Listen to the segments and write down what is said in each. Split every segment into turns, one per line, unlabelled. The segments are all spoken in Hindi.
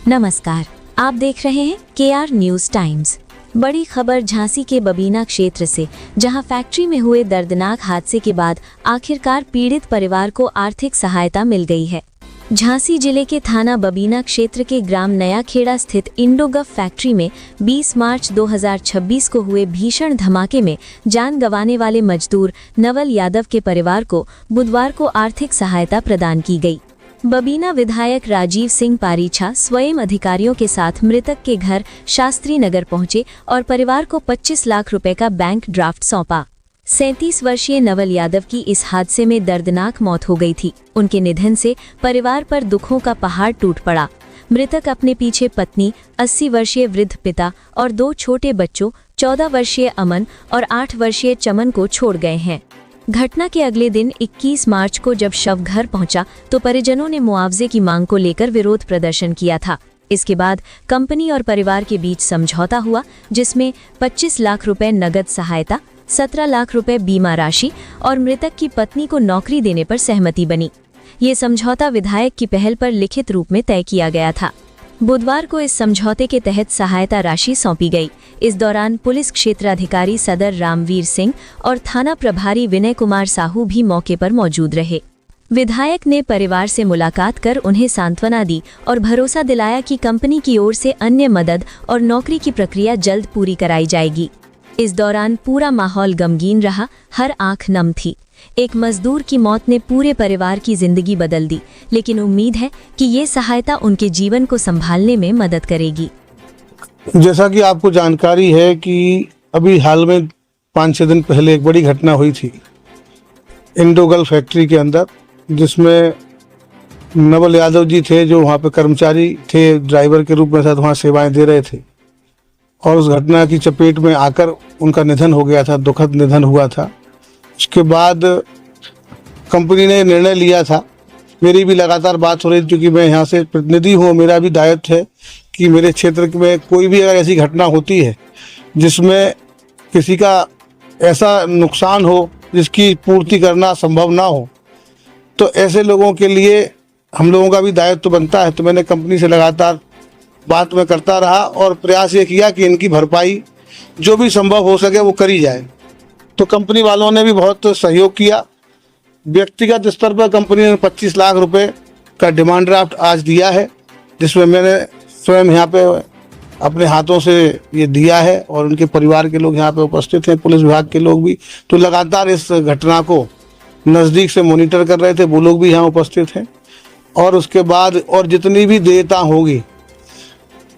नमस्कार, आप देख रहे हैं KR न्यूज टाइम्स। बड़ी खबर झांसी के बबीना क्षेत्र से, जहां फैक्ट्री में हुए दर्दनाक हादसे के बाद आखिरकार पीड़ित परिवार को आर्थिक सहायता मिल गई है। झांसी जिले के थाना बबीना क्षेत्र के ग्राम नया खेड़ा स्थित इंडोगफ फैक्ट्री में 20 मार्च 2026 को हुए भीषण धमाके में जान गंवाने वाले मजदूर नवल यादव के परिवार को बुधवार को आर्थिक सहायता प्रदान की गई। बबीना विधायक राजीव सिंह पारीछा स्वयं अधिकारियों के साथ मृतक के घर शास्त्री नगर पहुंचे और परिवार को 25 लाख रुपए का बैंक ड्राफ्ट सौंपा। 37 वर्षीय नवल यादव की इस हादसे में दर्दनाक मौत हो गई थी। उनके निधन से परिवार पर दुखों का पहाड़ टूट पड़ा। मृतक अपने पीछे पत्नी, 80 वर्षीय वृद्ध पिता और 2 छोटे बच्चों 14 वर्षीय अमन और 8 वर्षीय चमन को छोड़ गए हैं। घटना के अगले दिन 21 मार्च को जब शव घर पहुंचा तो परिजनों ने मुआवजे की मांग को लेकर विरोध प्रदर्शन किया था। इसके बाद कंपनी और परिवार के बीच समझौता हुआ, जिसमें 25 लाख रुपए नगद सहायता, 17 लाख रुपए बीमा राशि और मृतक की पत्नी को नौकरी देने पर सहमति बनी। ये समझौता विधायक की पहल पर लिखित रूप में तय किया गया था। बुधवार को इस समझौते के तहत सहायता राशि सौंपी गई। इस दौरान पुलिस क्षेत्राधिकारी सदर रामवीर सिंह और थाना प्रभारी विनय कुमार साहू भी मौके पर मौजूद रहे। विधायक ने परिवार से मुलाकात कर उन्हें सांत्वना दी और भरोसा दिलाया कि कंपनी की ओर से अन्य मदद और नौकरी की प्रक्रिया जल्द पूरी कराई जाएगी। इस दौरान पूरा माहौल गमगीन रहा, हर आंख नम थी। एक मजदूर की मौत ने पूरे परिवार की जिंदगी बदल दी, लेकिन उम्मीद है कि ये सहायता उनके जीवन को संभालने में मदद करेगी।
जैसा कि आपको जानकारी है कि अभी हाल में 5-6 दिन पहले एक बड़ी घटना हुई थी इंडोगल्फ फैक्ट्री के अंदर, जिसमें नवल यादव जी थे जो वहाँ पे कर्मचारी थे, ड्राइवर के रूप में साथ वहाँ सेवाएं दे रहे थे, और उस घटना की चपेट में आकर उनका निधन हो गया था, दुखद निधन हुआ था। उसके बाद कंपनी ने निर्णय लिया था, मेरी भी लगातार बात हो रही थी, क्योंकि मैं यहाँ से प्रतिनिधि हूँ, मेरा भी दायित्व है कि मेरे क्षेत्र में कोई भी अगर ऐसी घटना होती है जिसमें किसी का ऐसा नुकसान हो जिसकी पूर्ति करना संभव ना हो, तो ऐसे लोगों के लिए हम लोगों का भी दायित्व बनता है। तो मैंने कंपनी से लगातार बात में करता रहा और प्रयास ये किया कि इनकी भरपाई जो भी संभव हो सके वो करी जाए। तो कंपनी वालों ने भी बहुत सहयोग किया। व्यक्तिगत स्तर पर कंपनी ने 25 लाख रुपए का डिमांड ड्राफ्ट आज दिया है, जिसमें मैंने स्वयं यहाँ पे अपने हाथों से ये दिया है और उनके परिवार के लोग यहाँ पे उपस्थित हैं, पुलिस विभाग के लोग भी। तो लगातार इस घटना को नज़दीक से मॉनिटर कर रहे थे, वो लोग भी यहाँ उपस्थित हैं। और उसके बाद और जितनी भी देयता होगी,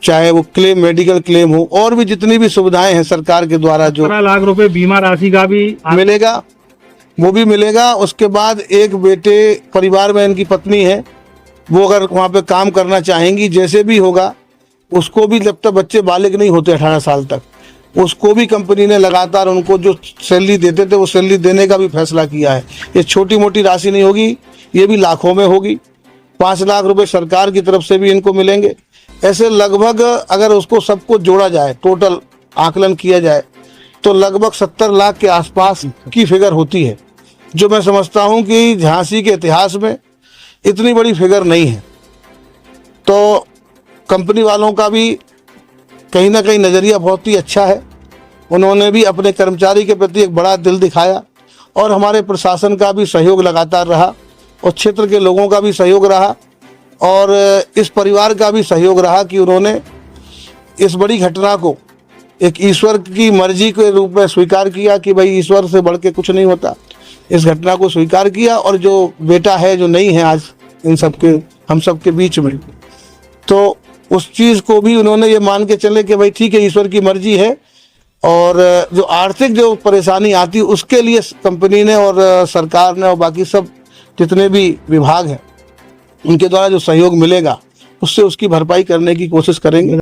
चाहे वो क्लेम, मेडिकल क्लेम हो, और भी जितनी भी सुविधाएं हैं सरकार के द्वारा, जो
17 लाख रुपए बीमा राशि का भी
मिलेगा वो भी मिलेगा। उसके बाद एक बेटे परिवार में इनकी पत्नी है, वो अगर वहाँ पे काम करना चाहेंगी, जैसे भी होगा उसको भी, जब तक बच्चे बालिग नहीं होते 18 साल तक, उसको भी कंपनी ने लगातार उनको जो सैलरी देते थे वो सैलरी देने का भी फैसला किया है। ये छोटी मोटी राशि नहीं होगी, ये भी लाखों में होगी। 5 लाख रुपए सरकार की तरफ से भी इनको मिलेंगे। ऐसे लगभग अगर उसको सबको जोड़ा जाए, टोटल आकलन किया जाए, तो लगभग 70 लाख के आसपास की फिगर होती है, जो मैं समझता हूं कि झांसी के इतिहास में इतनी बड़ी फिगर नहीं है। तो कंपनी वालों का भी कहीं ना कहीं नज़रिया बहुत ही अच्छा है। उन्होंने भी अपने कर्मचारी के प्रति एक बड़ा दिल दिखाया, और हमारे प्रशासन का भी सहयोग लगातार रहा, और क्षेत्र के लोगों का भी सहयोग रहा, और इस परिवार का भी सहयोग रहा कि उन्होंने इस बड़ी घटना को एक ईश्वर की मर्जी के रूप में स्वीकार किया कि भाई ईश्वर से बढ़ के कुछ नहीं होता। इस घटना को स्वीकार किया, और जो बेटा है जो नहीं है आज इन सबके, हम सबके बीच में, तो उस चीज़ को भी उन्होंने ये मान के चले कि भाई ठीक है, ईश्वर की मर्जी है। और जो आर्थिक जो परेशानी आती उसके लिए कंपनी ने और सरकार ने और बाकी सब जितने भी विभाग हैं उनके द्वारा जो सहयोग मिलेगा उससे उसकी भरपाई करने की कोशिश करेंगे।